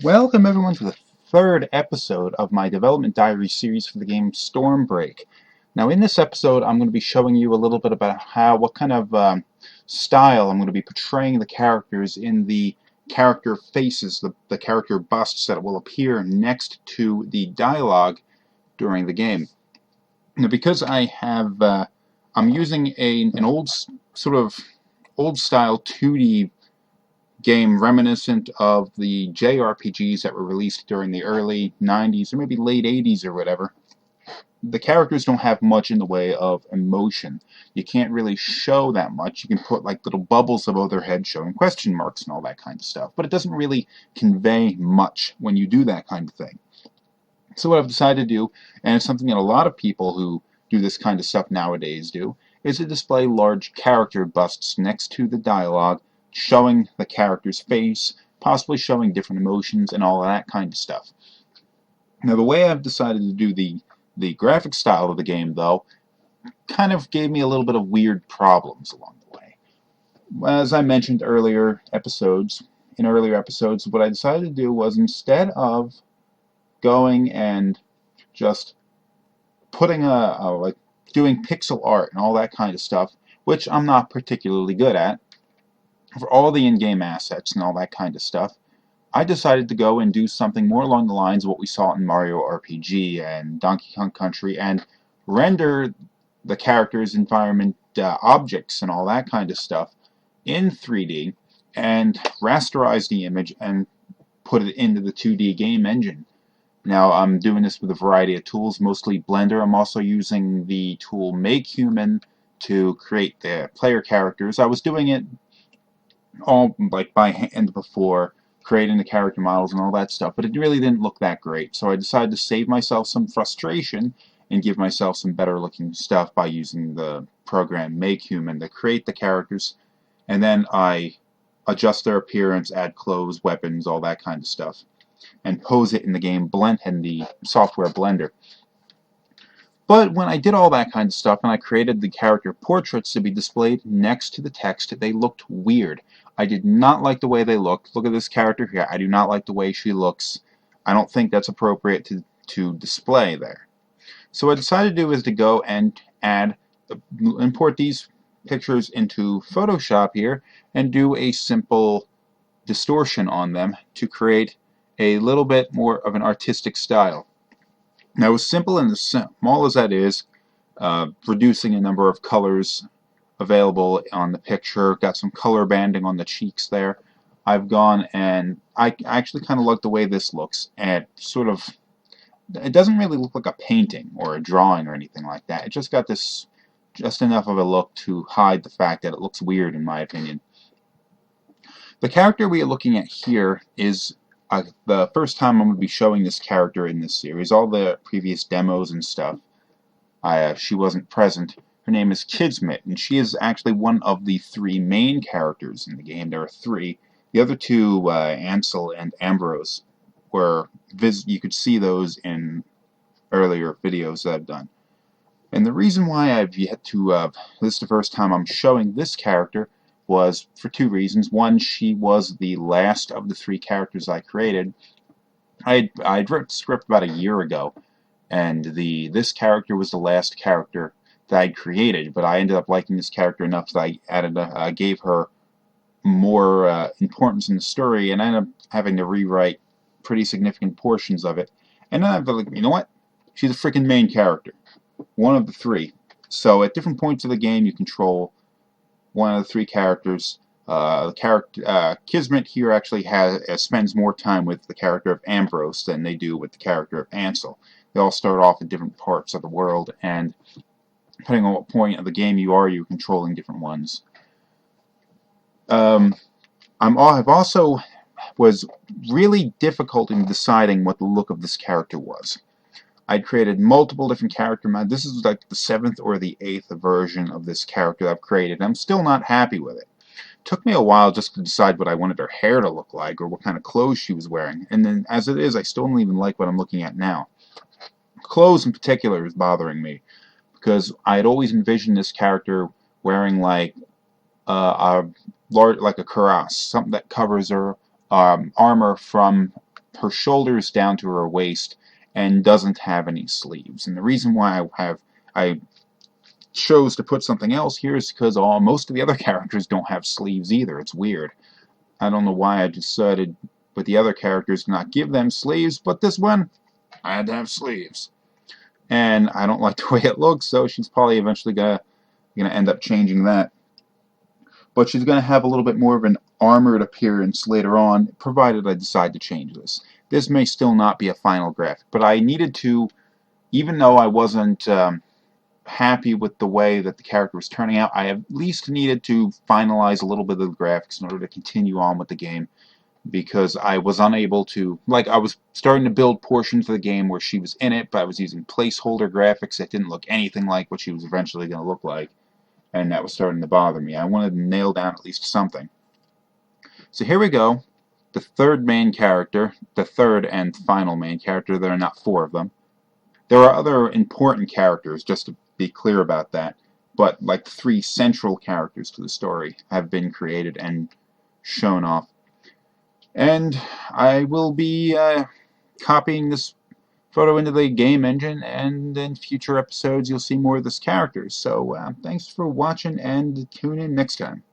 Welcome everyone to the third episode of my development diary series for the game Stormbreak. Now in this episode I'm going to be showing you a little bit about what kind of style I'm going to be portraying the characters in the character faces, the character busts that will appear next to the dialogue during the game. Now because I'm using an old sort of old style 2D game reminiscent of the JRPGs that were released during the early 90s or maybe late 80s or whatever. The characters don't have much in the way of emotion. You can't really show that much. You can put like little bubbles above their head showing question marks and all that kind of stuff, but it doesn't really convey much when you do that kind of thing. So what I've decided to do, and it's something that a lot of people who do this kind of stuff nowadays do, is to display large character busts next to the dialogue, showing the character's face, possibly showing different emotions and all of that kind of stuff. Now the way I've decided to do the graphic style of the game, though, kind of gave me a little bit of weird problems along the way. As I mentioned in earlier episodes, what I decided to do was, instead of going and just putting like doing pixel art and all that kind of stuff, which I'm not particularly good at, for all the in-game assets and all that kind of stuff, I decided to go and do something more along the lines of what we saw in Mario RPG and Donkey Kong Country, and render the characters, environment, objects, and all that kind of stuff in 3D, and rasterize the image and put it into the 2D game engine. Now I'm doing this with a variety of tools, mostly Blender. I'm also using the tool Make Human to create the player characters. I was doing it all like by hand before, creating the character models and all that stuff, but it really didn't look that great. So I decided to save myself some frustration and give myself some better looking stuff by using the program Make Human to create the characters, and then I adjust their appearance, add clothes, weapons, all that kind of stuff, and pose it in the game in the software Blender. But when I did all that kind of stuff and I created the character portraits to be displayed next to the text, they looked weird. I did not like the way they looked. Look at this character here. I do not like the way she looks. I don't think that's appropriate to display there. So what I decided to do is to go and import these pictures into Photoshop here and do a simple distortion on them to create a little bit more of an artistic style. Now, as simple and as small as that is, reducing a number of colors available on the picture, got some color banding on the cheeks there, I've gone and I actually kind of like the way this looks, and it doesn't really look like a painting or a drawing or anything like that. It just got just enough of a look to hide the fact that it looks weird, in my opinion. The character we are looking at here is the first time I'm going to be showing this character in this series. All the previous demos and stuff, she wasn't present. Her name is Kismet, and she is actually one of the three main characters in the game. There are three. The other two, Ansel and Ambrose, you could see those in earlier videos that I've done. And the reason why I've yet to, this is the first time I'm showing this character, was for two reasons. One, she was the last of the three characters I created. I'd written the script about a year ago, and this character was the last character that I'd created, but I ended up liking this character enough that I gave her more importance in the story, and I ended up having to rewrite pretty significant portions of it. And then I was like, you know what? She's a freaking main character. One of the three. So at different points of the game, you control one of the three characters. Kismet here actually spends more time with the character of Ambrose than they do with the character of Ansel. They all start off in different parts of the world, and depending on what point of the game you're controlling different ones. I've also was really difficult in deciding what the look of this character was. I'd created multiple different character models. This is like the 7th or the 8th version of this character that I've created. I'm still not happy with it. It took me a while just to decide what I wanted her hair to look like or what kind of clothes she was wearing. And then, as it is, I still don't even like what I'm looking at now. Clothes in particular is bothering me, because I had always envisioned this character wearing like a cuirass, something that covers her armor from her shoulders down to her waist and doesn't have any sleeves. And the reason why I chose to put something else here is because most of the other characters don't have sleeves either. It's weird. I don't know why I decided with the other characters to not give them sleeves, but this one, I had to have sleeves. And I don't like the way it looks, so she's probably eventually gonna end up changing that. But she's gonna have a little bit more of an armored appearance later on, provided I decide to change this. This may still not be a final graphic, but I needed to, even though I wasn't happy with the way that the character was turning out, I at least needed to finalize a little bit of the graphics in order to continue on with the game, because I was unable to, I was starting to build portions of the game where she was in it, but I was using placeholder graphics that didn't look anything like what she was eventually going to look like, and that was starting to bother me. I wanted to nail down at least something. So here we go, the third main character, the third and final main character. There are not four of them. There are other important characters, just to be clear about that, but like the three central characters to the story have been created and shown off. And I will be copying this photo into the game engine, and in future episodes you'll see more of this character. So thanks for watching, and tune in next time.